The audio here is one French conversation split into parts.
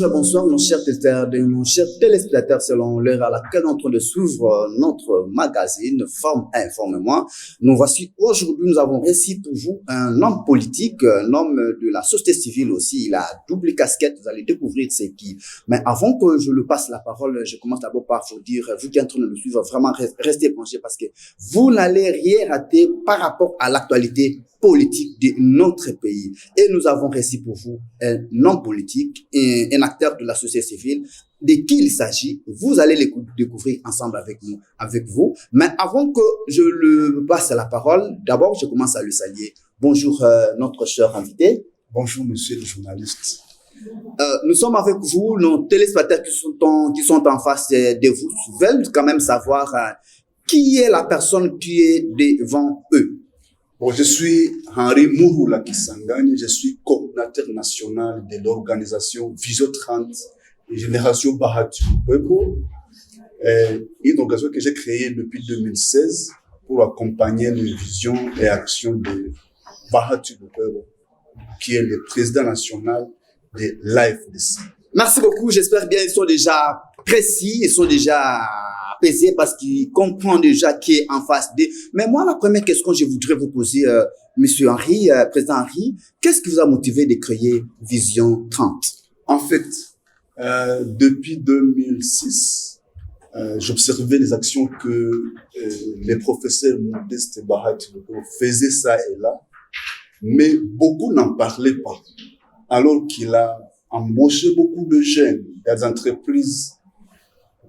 bonjour et bonsoir, nos chers téléspectateurs, selon l'heure à laquelle nous sommes en train de suivre notre magazine Forme Informe-moi. Nous voici aujourd'hui, nous avons réussi pour vous un homme politique, un homme de la société civile aussi. Il a double casquette, vous allez découvrir c'est qui. Mais avant que je le passe la parole, je commence d'abord par vous dire, vous qui êtes en train de nous suivre, vraiment restez branchés parce que vous n'allez rien rater par rapport à l'actualité politique de notre pays. Et nous avons réussi pour vous un homme politique, un acteur de la société civile. De qui il s'agit, vous allez le découvrir ensemble avec vous. Mais avant que je le passe la parole, d'abord, je commence à le saluer. Bonjour, notre cher invité. Bonjour, monsieur le journaliste. Nous sommes avec vous, nos téléspectateurs qui sont en face de vous veulent quand même savoir qui est la personne qui est devant eux. Bon, je suis Henri Mouroula Kisangani, je suis coordinateur national de l'organisation Vision 30 et Génération Bahati Lukwebo, une organisation que j'ai créée depuis 2016 pour accompagner les visions et actions de Bahati Lukwebo, qui est le président national de l'AFDC. Merci beaucoup, j'espère bien ils sont déjà précis, ils sont déjà apaisés parce qu'ils comprennent déjà qui est en face d'eux. Mais moi, la première question que je voudrais vous poser, Monsieur Henri, Président Henri, qu'est-ce qui vous a motivé de créer Vision 30? En fait, depuis 2006, j'observais les actions que les professeurs Modeste Bahati faisaient ça et là, mais beaucoup n'en parlaient pas. Alors qu'il a embauché beaucoup de jeunes, des entreprises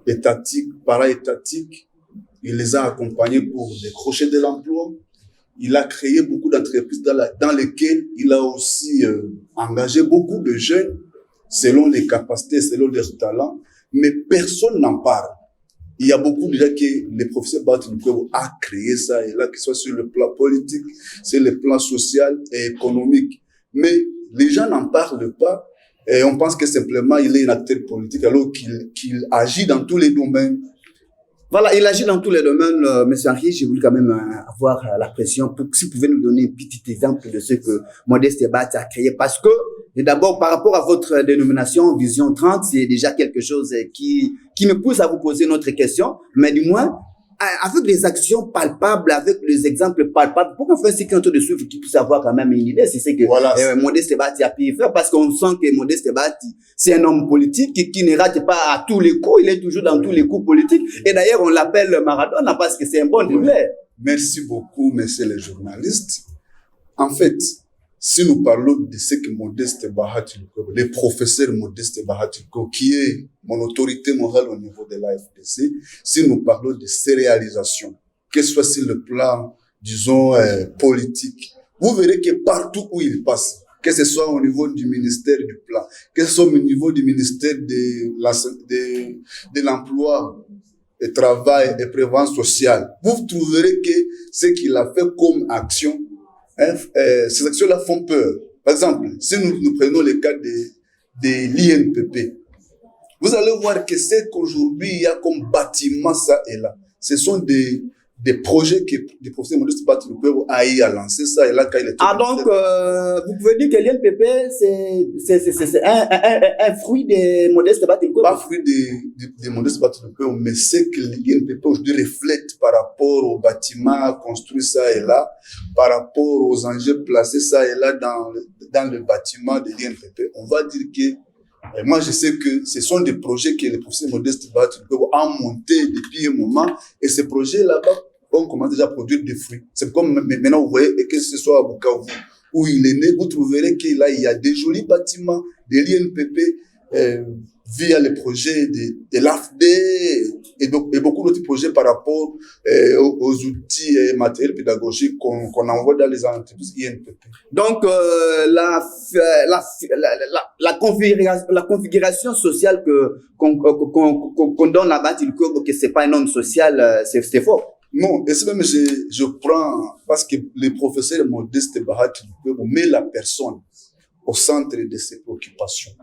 étatiques, para-étatiques, il les a accompagnés pour décrocher de l'emploi. Il a créé beaucoup d'entreprises dans lesquelles il a aussi engagé beaucoup de jeunes selon les capacités, selon leurs talents, mais personne n'en parle. Il y a beaucoup déjà que les professeurs Bahati Lukwebo a créé ça et là, que ce soit sur le plan politique, sur le plan social et économique. Mais les gens n'en parlent pas et on pense que simplement il est un acteur politique alors qu'il agit dans tous les domaines. Voilà, il agit dans tous les domaines, Monsieur Henri. Je voulais quand même avoir la pression pour si vous pouvez nous donner un petit exemple de ce que Modeste Bahati a créé. Parce que, d'abord, par rapport à votre dénomination Vision 30, c'est déjà quelque chose qui me pousse à vous poser notre question. Mais du moins, avec des actions palpables, avec des exemples palpables, pourquoi faire ce qui est en train de suivre, qui puisse avoir quand même une idée, c'est ce que voilà, Modeste Bahati a pu faire, parce qu'on sent que Modeste Bahati, c'est un homme politique qui ne rate pas à tous les coups, il est toujours dans tous les coups politiques, et d'ailleurs on l'appelle Maradona parce que c'est un bon dribbleur. Merci beaucoup, messieurs les journalistes. En fait, si nous parlons de ce que Modeste Bahati Lukwebo, le professeur Modeste Bahati Lukwebo, qui est mon autorité morale au niveau de l'AFDC, si nous parlons de ses réalisations, que ce soit sur le plan, disons, politique, vous verrez que partout où il passe, que ce soit au niveau du ministère du Plan, que ce soit au niveau du ministère de l'Emploi, et Travail et Prévention sociale, vous trouverez que ce qu'il a fait comme action, ces actions-là font peur. Par exemple, si nous prenons le cas de l'INPP, vous allez voir que c'est qu'aujourd'hui, il y a comme bâtiment ça et là. Ce sont des projets que le professeur Modeste Bahati Lukwebo a lancé ça et là quand il est... Ah donc, vous pouvez dire que l'INPP, c'est un fruit de Modeste Bahati Lukwebo? Pas fruit de Modeste Bahati Lukwebo, mais c'est que l'INPP aujourd'hui reflète par rapport au bâtiment construit ça et là, par rapport aux enjeux placés ça et là dans le bâtiment de l'INPP. On va dire que moi, je sais que ce sont des projets que le professeur Modeste Bahati Lukwebo a montés depuis un moment et ces projets là-bas on commence déjà à produire des fruits. C'est comme maintenant, vous voyez, et que ce soit à Bukavu, où il est né, vous trouverez qu'il y a des jolis bâtiments de l'INPP via les projets de l'AFD et beaucoup d'autres projets par rapport aux outils et matériels pédagogiques qu'on envoie dans les entreprises INPP. Donc, la configuration sociale qu'on donne à Bahati Lukwebo, que c'est pas un homme social, c'est faux. Non, et c'est même, je prends, parce que le professeur Modeste Bahati Lukwebo met la personne au centre de ses préoccupations.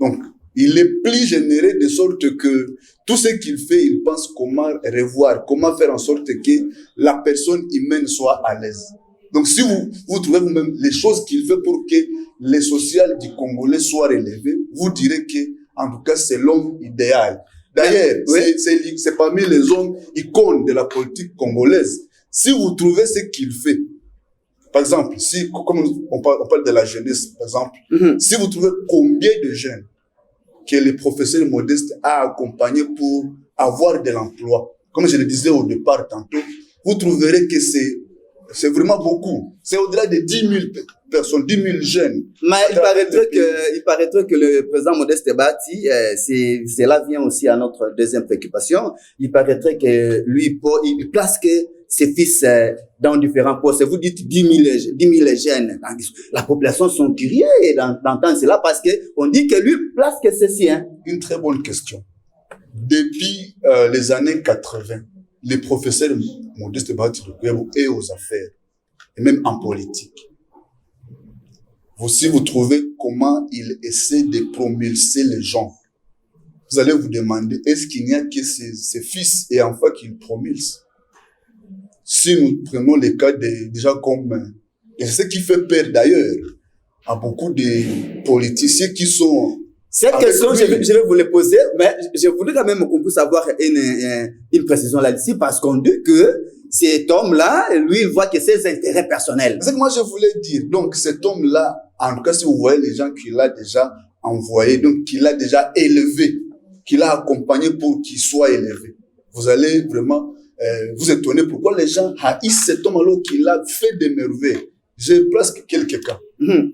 Donc, il est plus généré de sorte que tout ce qu'il fait, il pense comment revoir, comment faire en sorte que la personne humaine soit à l'aise. Donc, si vous trouvez vous-même les choses qu'il fait pour que les social du Congolais soient relevées, vous direz que en tout cas, c'est l'homme idéal. D'ailleurs, oui. c'est parmi les hommes icônes de la politique congolaise. Si vous trouvez ce qu'il fait, par exemple, si, comme on parle de la jeunesse, par exemple, si vous trouvez combien de jeunes que le professeur Modeste a accompagné pour avoir de l'emploi, comme je le disais au départ tantôt, vous trouverez que c'est vraiment beaucoup. C'est au-delà de 10 000 personnes, 10 000 jeunes. Mais il paraîtrait que le président Modeste Bati, cela vient aussi à notre deuxième préoccupation. Il paraîtrait que lui, il place que ses fils dans différents postes. Vous dites 10 000 jeunes. La population sont curieux d'entendre cela parce que on dit que lui place que ceci. Une très bonne question. Depuis les années 80, les professeurs Modeste Bahati Lukwebo est aux affaires, et même en politique. Si vous trouvez comment il essaie de promulguer les gens, vous allez vous demander, est-ce qu'il n'y a que ses fils et enfants qu'il promulgue? Si nous prenons les cas déjà comme, et c'est ce qui fait peur d'ailleurs à beaucoup de politiciens qui sont... Cette question, je vais vous la poser, mais je voudrais quand même qu'on puisse avoir une précision là-dessus parce qu'on dit que cet homme-là, lui, il voit que c'est ses intérêts personnels. C'est ce que moi je voulais dire. Donc cet homme-là, en tout cas si vous voyez les gens qu'il a déjà envoyés, donc qu'il a déjà élevé, qu'il a accompagné pour qu'il soit élevé, vous allez vraiment vous étonner pourquoi les gens haïssent cet homme alors qu'il a fait des merveilles. J'ai presque quelques cas.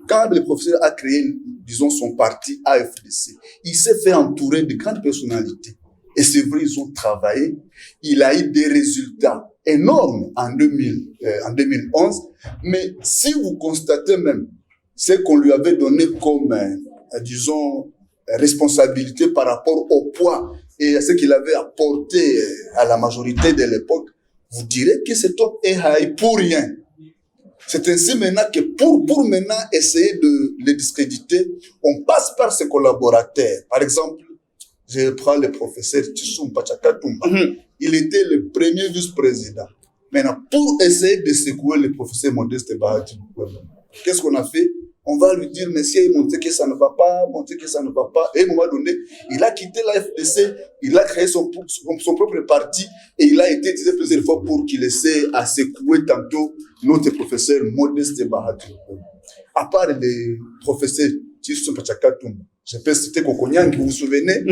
Quand le professeur a créé, disons, son parti AFDC, il s'est fait entourer de grandes personnalités. Et c'est vrai, ils ont travaillé. Il a eu des résultats énormes en 2011. Mais si vous constatez même ce qu'on lui avait donné comme, disons, responsabilité par rapport au poids et à ce qu'il avait apporté à la majorité de l'époque, vous direz que cet homme est haï pour rien. C'est ainsi maintenant que pour maintenant essayer de le discréditer, on passe par ses collaborateurs. Par exemple, je prends le professeur Tissou Mpachakatumba. Il était le premier vice-président. Maintenant, pour essayer de secouer le professeur Modeste Bahati Lukwebo, qu'est-ce qu'on a fait? On va lui dire, monsieur, montrer que ça ne va pas, montrer que ça ne va pas. Et à un moment donné, il a quitté la FDC, il a créé son propre parti et il a été utilisé plusieurs fois pour qu'il essaie à secouer tantôt notre professeur Modeste Bahati Lukwebo. À part le professeur Tissou Mpachakatumba, je peux citer Kokonyang, vous vous souvenez,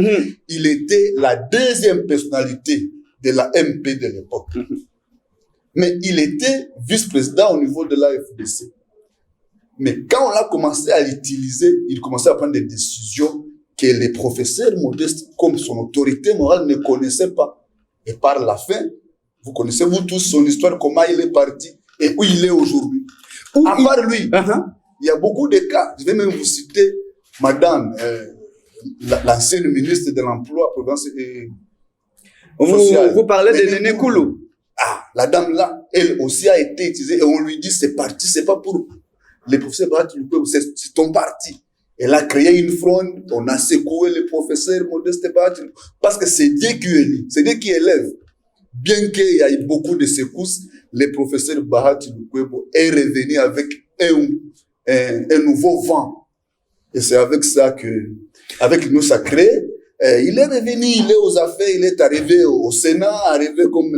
il était la deuxième personnalité de la MP de l'époque. Mais il était vice-président au niveau de la FDC. Mais quand on a commencé à l'utiliser, il commençait à prendre des décisions que les professeurs modestes, comme son autorité morale, ne connaissaient pas. Et par la fin, vous connaissez vous tous son histoire, comment il est parti et où il est aujourd'hui. À part lui, il y a beaucoup de cas. Je vais même vous citer Madame, l'ancienne ministre de l'Emploi, Province et Social. Vous parlez de Néné Koulou. Ah, la dame là, elle aussi a été utilisée et on lui dit c'est parti, c'est pas pour les professeurs Bahati Lukwebo, c'est ton parti. Elle a créé une fronde, on a secoué le professeur Modeste Bahati parce que c'est Dieu qui élit, c'est Dieu qui élève. Bien qu'il y ait beaucoup de secousses, le professeur Bahati Lukwebo est revenu avec un nouveau vent. Et c'est avec ça que, avec l'Union sacrée, il est revenu, il est aux affaires, il est arrivé au Sénat, arrivé comme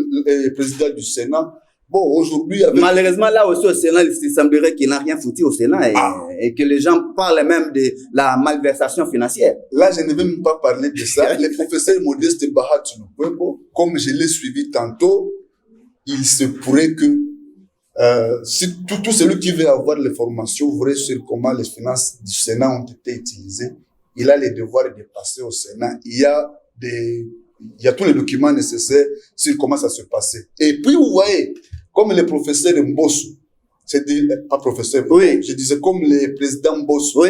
président du Sénat. Bon, aujourd'hui... Malheureusement, là aussi au Sénat, il semblerait qu'il n'a rien foutu au Sénat et que les gens parlent même de la malversation financière. Là, je ne vais même pas parler de ça. Le professeur Modeste Bahati Lukwebo, comme je l'ai suivi tantôt, il se pourrait que si tout celui qui veut avoir les formations vraies sur comment les finances du Sénat ont été utilisées, il a les devoirs de passer au Sénat. Il y a tous les documents nécessaires sur comment ça se passait. Et puis, vous voyez, comme le professeur Mbosso, pas professeur, oui. Je disais comme le président Mbosso, oui.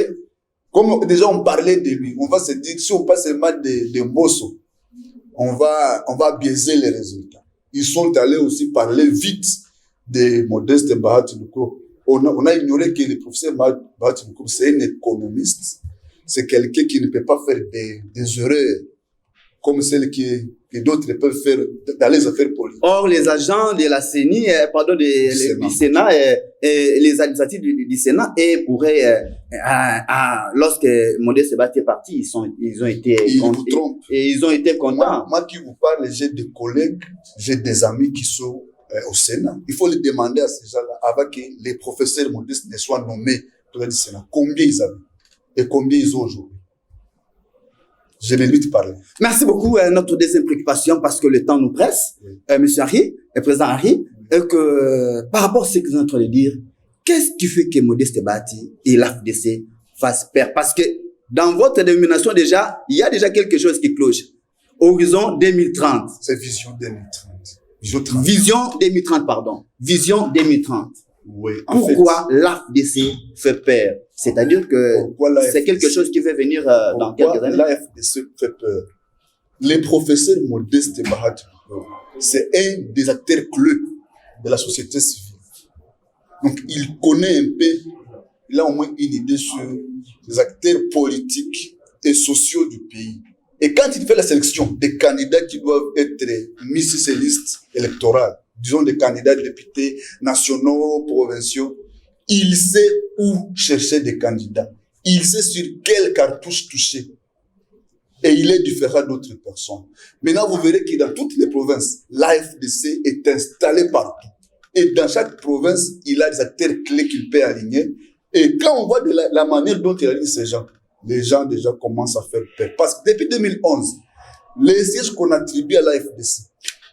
Comme déjà on parlait de lui, on va se dire, si on passe seulement de Mbosso, on va biaiser les résultats. Ils sont allés aussi parler vite de Modeste Bahati Lukwebo. On a ignoré que le professeur Bahati Lukwebo, c'est un économiste. C'est quelqu'un qui ne peut pas faire des erreurs comme celles que que d'autres peuvent faire dans les affaires politiques. Or, les agents de la CENI, du Sénat, les administratifs du Sénat, pourraient, lorsque Modeste Sebati est parti, ils ont été contents. Moi qui vous parle, j'ai des collègues, j'ai des amis qui sont au Sénat. Il faut les demander à ces gens-là, avant que les professeurs Modeste ne soient nommés pour le Sénat, combien ils avaient et combien ils ont aujourd'hui. Je vais lui parler. Merci beaucoup. Notre deuxième préoccupation, parce que le temps nous presse, Monsieur Harry, le président Harry, que par rapport à ce que vous êtes en train de dire, qu'est-ce qui fait que Modeste Sebati et l'AFDC fassent peur? Parce que dans votre dénomination déjà, il y a déjà quelque chose qui cloche. Horizon 2030. C'est Vision 2030. Vision 2030, pardon. Vision 2030. Oui, pourquoi l'AFDC fait peur? C'est-à-dire que c'est quelque chose qui va venir dans quelques années. L'AFDC fait peur. Les professeurs Modeste Bahati, c'est un des acteurs clés de la société civile. Donc, il connaît un peu, il a au moins une idée sur les acteurs politiques et sociaux du pays. Et quand il fait la sélection des candidats qui doivent être mis sur ces listes électorales, disons des candidats députés nationaux, provinciaux, il sait où chercher des candidats. Il sait sur quelle cartouche toucher. Et il est différent d'autres personnes. Maintenant, vous verrez que dans toutes les provinces, l'AFDC est installé partout. Et dans chaque province, il a des acteurs clés qu'il peut aligner. Et quand on voit de la manière dont il aligne ces gens, les gens déjà commencent à faire peur. Parce que depuis 2011, les sièges qu'on attribue à l'AFDC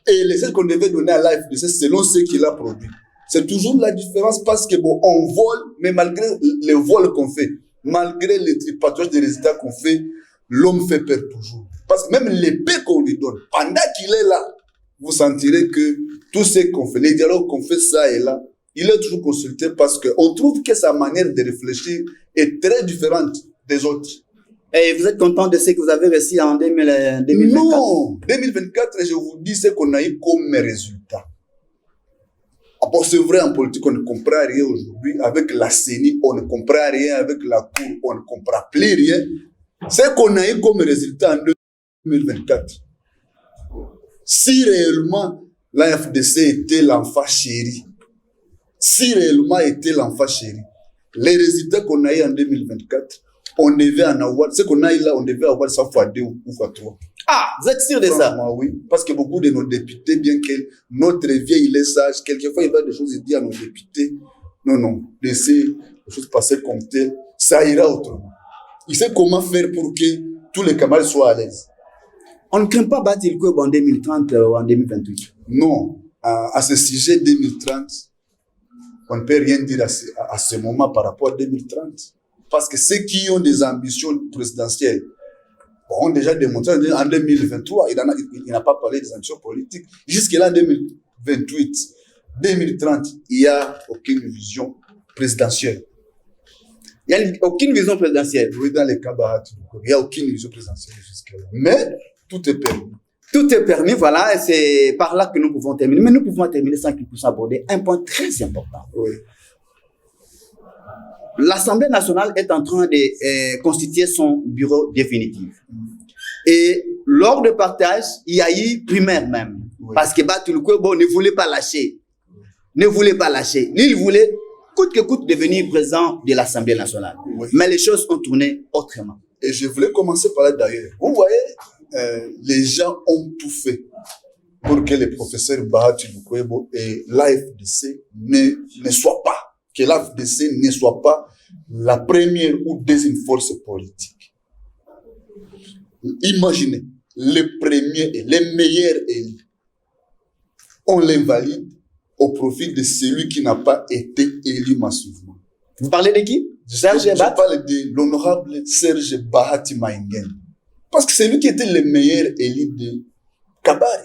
et les sièges qu'on devait donner à l'AFDC selon ce qu'il a produit, c'est toujours la différence parce que bon, on vole, mais malgré les vols qu'on fait, malgré les tripatouages des résultats qu'on fait, l'homme fait peur toujours. Parce que même l'épée qu'on lui donne, pendant qu'il est là, vous sentirez que tout ce qu'on fait, les dialogues qu'on fait ça et là, il est toujours consulté parce qu'on trouve que sa manière de réfléchir est très différente des autres. Et vous êtes content de ce que vous avez réussi en 2024? Non, 2024, je vous dis ce qu'on a eu comme résultat. Bon, c'est vrai, en politique, on ne comprend rien aujourd'hui. Avec la CENI, on ne comprend rien. Avec la Cour, on ne comprend plus rien. Ce qu'on a eu comme résultat en 2024, si réellement l'AFDC était l'enfant chéri, si réellement était l'enfant chéri, les résultats qu'on a eu en 2024, on devait en avoir, ce qu'on a eu là, on devait avoir 100 fois 2 ou fois 3. Ah, vous êtes sûr de ça? Oui, parce que beaucoup de nos députés, bien que notre vieil, il est sage, quelquefois il va des choses, il dit à nos députés, non, laissez les choses passer comme telles, ça ira autrement. Il sait comment faire pour que tous les camarades soient à l'aise. On ne craint pas battre le club en 2030 ou en 2028? Non, à ce sujet 2030, on ne peut rien dire à ce moment par rapport à 2030. Parce que ceux qui ont des ambitions présidentielles ont déjà démontré en 2023, il n'a pas parlé des ambitions politiques. Jusqu'à en 2028, 2030, il n'y a aucune vision présidentielle. Il n'y a aucune vision présidentielle? Oui, dans les cas il n'y a aucune vision présidentielle jusque-là. Mais tout est permis. Tout est permis, voilà, et c'est par là que nous pouvons terminer. Mais nous pouvons terminer sans qu'il puisse aborder un point très important. Oui. L'Assemblée nationale est en train de constituer son bureau définitif. Et lors de partage, il y a eu primaire même. Oui. Parce que Batulukwebo ne voulait pas lâcher. Ne voulait pas lâcher. Lui, il voulait, coûte que coûte, devenir président de l'Assemblée nationale. Oui. Mais les choses ont tourné autrement. Et je voulais commencer par là d'ailleurs. Vous voyez, les gens ont tout fait pour que les professeurs Batulukwebo et l'AFDC ne soient pas. Que l'AFDC ne soit pas la première ou deuxième force politique. Imaginez, les premiers et les meilleurs élus, on l'invalide au profit de celui qui n'a pas été élu massivement. Vous parlez de qui? Je parle de l'honorable Serge Bahati Maïngen. Parce que c'est lui qui était le meilleur élu de Kabari,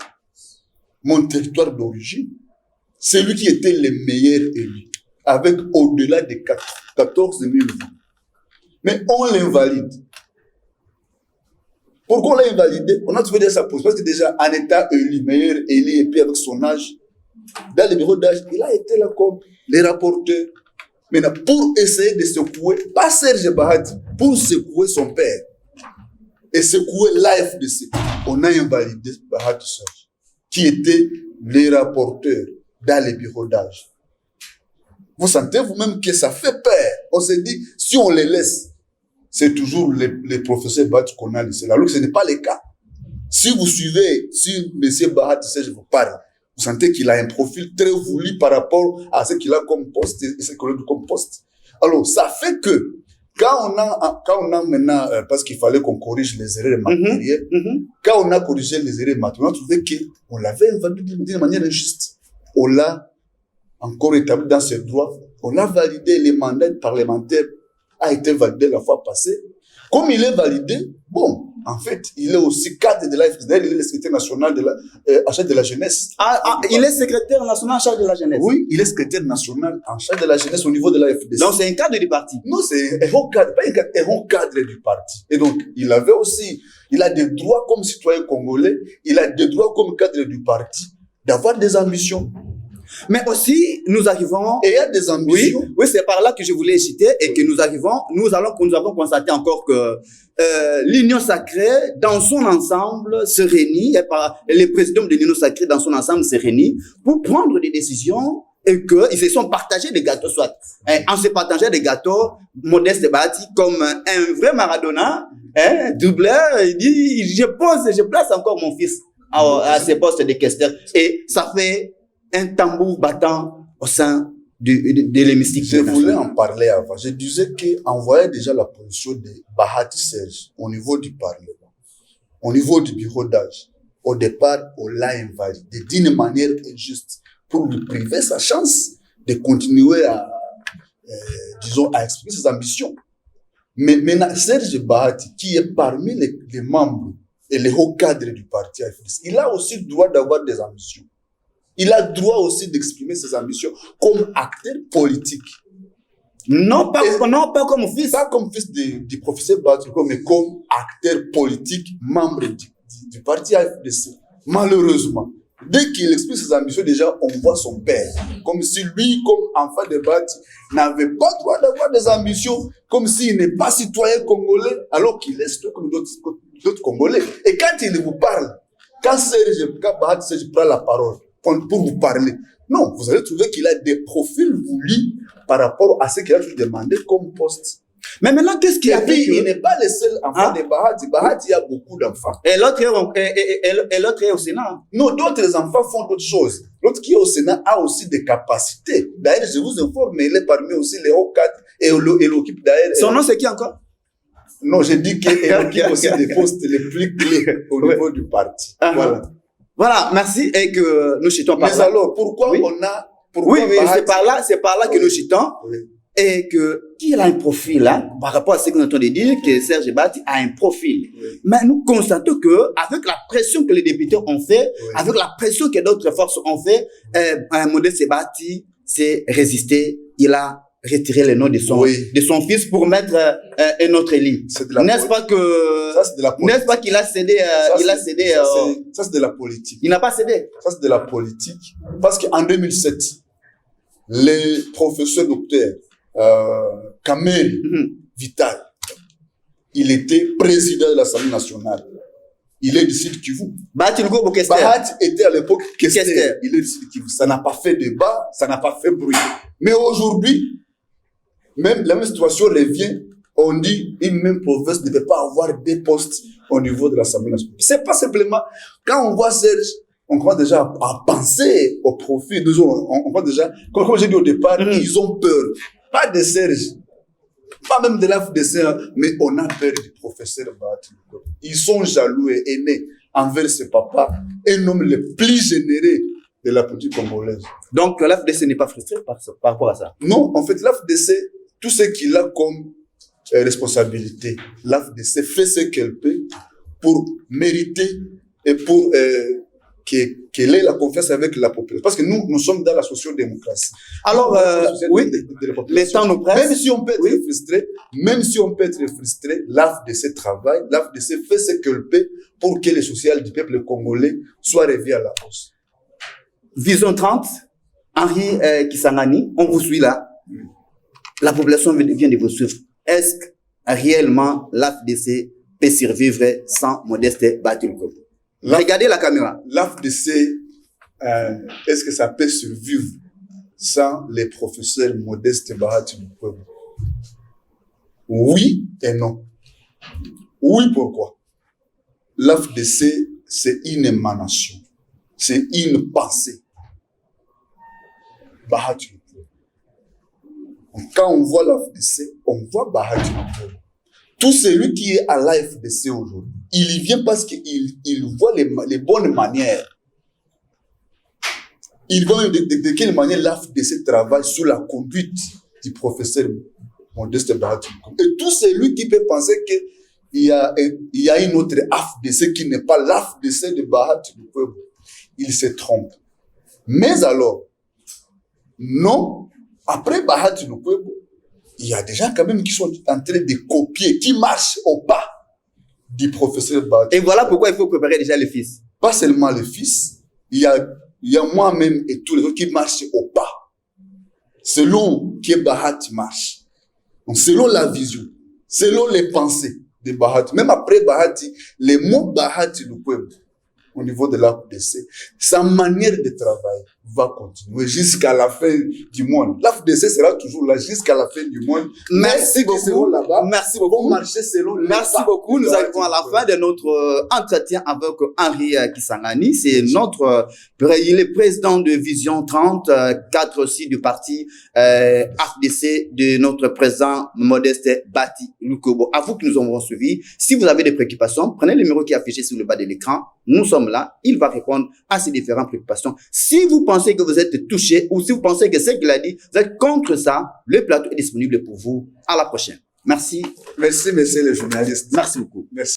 mon territoire d'origine. C'est lui qui était le meilleur élu, avec au-delà de 14 000 voix. Mais on l'invalide. Pourquoi on l'a invalidé? On a trouvé déjà sa pose. Parce que déjà, en état élu, meilleur élu, et puis avec son âge, dans le bureau d'âge, il a été là comme les rapporteurs. Maintenant, pour essayer de secouer, pas Serge Bahati, pour secouer son père. et secouer l'AFDC. On a invalidé Bahati Serge, qui était le rapporteur dans les bureaux d'âge. Vous sentez vous-même que ça fait peur. On se dit, si on les laisse, c'est toujours les professeurs Bahati qu'on a laissés là. Alors que ce n'est pas le cas. Si vous suivez, si M. Bahati Serge vous parle, vous sentez qu'il a un profil très voulu par rapport à ce qu'il a comme poste et ce qu'il a comme poste. Alors, ça fait que, quand on a maintenant, parce qu'il fallait qu'on corrige les erreurs matérielles, quand on a corrigé les erreurs matérielles, on a trouvé qu'on l'avait invalidé d'une manière injuste. On l'a encore établi dans ses droits. On l'a validé, les mandats parlementaires a été validé la fois passée. Comme il est validé, bon, en fait, il est aussi cadre de la FDL, il est le secrétaire national en charge de la jeunesse. Il est secrétaire national en charge de la jeunesse. Oui, il est secrétaire national en charge de la jeunesse au niveau de la FDC. Donc c'est un cadre du parti. Non, c'est un haut cadre, pas un haut cadre du parti. Et donc, il a des droits comme citoyen congolais, il a des droits comme cadre du parti, d'avoir des ambitions. Mais aussi, nous arrivons... Et il y a des ambitions. Oui, c'est par là que je voulais citer et que nous avons constaté encore que l'Union sacrée, dans son ensemble, se réunit, et les présidents de l'Union sacrée, dans son ensemble, se réunissent pour prendre des décisions et qu'ils se sont partagés des gâteaux, soit. En se partageant des gâteaux, Modeste Bahati, comme un vrai Maradona, doubleur, il dit, je place encore mon fils à ses postes de questeur. Et ça fait un tambour battant au sein de l'hémicycle. Je voulais en parler avant. Je disais qu'on voyait déjà la position de Bahati Serge au niveau du Parlement, au niveau du bureau d'âge. Au départ, on l'a invalidé d'une manière injuste pour lui priver sa chance de continuer à exprimer ses ambitions. Mais maintenant, Serge Bahati, qui est parmi les membres et les hauts cadres du parti AFDC, il a aussi le droit d'avoir des ambitions. Il a le droit aussi d'exprimer ses ambitions comme acteur politique. Non pas comme fils. Pas comme fils du professeur Batriko, mais comme acteur politique, membre du parti AFDC. Malheureusement, dès qu'il exprime ses ambitions, déjà, on voit son père. Comme si lui, comme enfant de Bahati, n'avait pas le droit d'avoir des ambitions, comme s'il n'est pas citoyen congolais, alors qu'il est citoyen comme d'autres Congolais. Et quand il vous parle, quand Bahati Serge prend la parole, pour vous parler. Non, vous allez trouver qu'il a des profils voulus par rapport à ce qu'il a demandé comme poste. Mais maintenant, qu'est-ce qu'il a fait? Il n'est pas le seul enfant de Bahati. Bahati a beaucoup d'enfants. Et l'autre est au Sénat. Non, d'autres enfants font d'autres choses. L'autre qui est au Sénat a aussi des capacités. D'ailleurs, je vous informe, il est parmi aussi les hauts cadres et l'occupe d'ailleurs. Son nom, c'est qui encore? Non, j'ai dit qu'il occupe aussi des postes les plus clés au niveau du parti. Voilà. Voilà, merci et que nous chutons par là. Mais alors, pourquoi on a... Oui, c'est par là que nous chutons. Oui. Et qu'il a un profil, là, par rapport à ce que nous entendons dire, que Serge Bahati a un profil. Oui. Mais nous constatons que, avec la pression que les députés ont fait, avec la pression que d'autres forces ont fait, Modeste Bahati s'est résisté. Il a retiré le nom de son fils pour mettre un autre élit. N'est-ce pas que, ça, c'est de la politique. N'est-ce pas qu'il a cédé, ça, c'est de la politique. Il n'a pas cédé. Ça, c'est de la politique. Parce qu'en 2007, le professeur docteur, Kamel Vital, il était président de l'Assemblée nationale. Il est du Sud Kivu. Bahati était à l'époque questeur. Il est du Sud Kivu. Ça n'a pas fait débat, ça n'a pas fait bruit. Mais aujourd'hui, même la même situation revient. On dit une même province ne peut pas avoir des postes au niveau de l'Assemblée nationale. C'est pas simplement, quand on voit Serge, on commence déjà à penser au profit. On voit déjà, comme j'ai dit au départ, ils ont peur. Pas de Serge, pas même de l'AFDC, mais on a peur du professeur Bahati. Ils sont jaloux et haineux envers ce papa, un homme le plus généreux de la politique congolaise. Donc l'AFDC n'est pas frustré par rapport à ça? Non, en fait, l'AFDC, tout ce qu'il a comme responsabilité, l'AFDC fait ce qu'elle peut pour mériter et pour qu'elle ait la confiance avec la population. Parce que nous sommes dans la sociodémocratie. Alors, oui, les temps nous pressent. Même si on peut être frustré, l'AFDC travaille, l'AFDC fait ce qu'elle peut pour que les social du peuple congolais soient revus à la hausse. Vision 30, Henri Kisangani, on vous suit là. La population vient de vous suivre. Est-ce que réellement l'AFDC peut survivre sans Modeste Bahati Lukwebo. Regardez la caméra. L'AFDC, est-ce que ça peut survivre sans les professeurs Modeste Bahati Lukwebo? Oui et non. Oui, pourquoi? L'AFDC, c'est une émanation, c'est une pensée. Bahati Lukwebo. Quand on voit l'AFDC, on voit Bahati Lukwebo. Tout celui qui est à l'AFDC aujourd'hui, il y vient parce qu'il voit les bonnes manières. Il voit de quelle manière l'AFDC travaille sous la conduite du professeur Modeste Bahati Lukwebo. Et tout celui qui peut penser qu'il y a une autre AFDC qui n'est pas l'AFDC de Bahati Lukwebo, il se trompe. Mais alors, non, après Bahati Lukwebo, il y a des gens quand même qui sont en train de copier, qui marchent au pas du professeur Bahati. Et voilà pourquoi il faut préparer déjà le fils. Pas seulement le fils, il y a moi-même et tous les autres qui marchent au pas. Selon qui Bahati marche. Donc, selon la vision, selon les pensées de Bahati. Même après Bahati, les mots Bahati Lukwebo, au niveau de l'AFDC, sa manière de travailler va continuer jusqu'à la fin du monde. L'AFDC sera toujours là jusqu'à la fin du monde. Merci beaucoup. Merci beaucoup. Marcher selon Merci beaucoup. Nous arrivons à la fin de notre entretien avec Henri Kisangani. C'est il est président de Vision 30, cadre aussi du parti AFDC de notre président Modeste Bahati Lukwebo. À vous qui nous avons suivis, si vous avez des préoccupations, prenez le numéro qui est affiché sur le bas de l'écran. Nous sommes là. Il va répondre à ces différentes préoccupations. Si vous pensez que vous êtes touché ou si vous pensez que ce qu'il a dit, vous êtes contre ça, le plateau est disponible pour vous. À la prochaine. Merci. Merci, messieurs les journalistes. Merci beaucoup. Merci.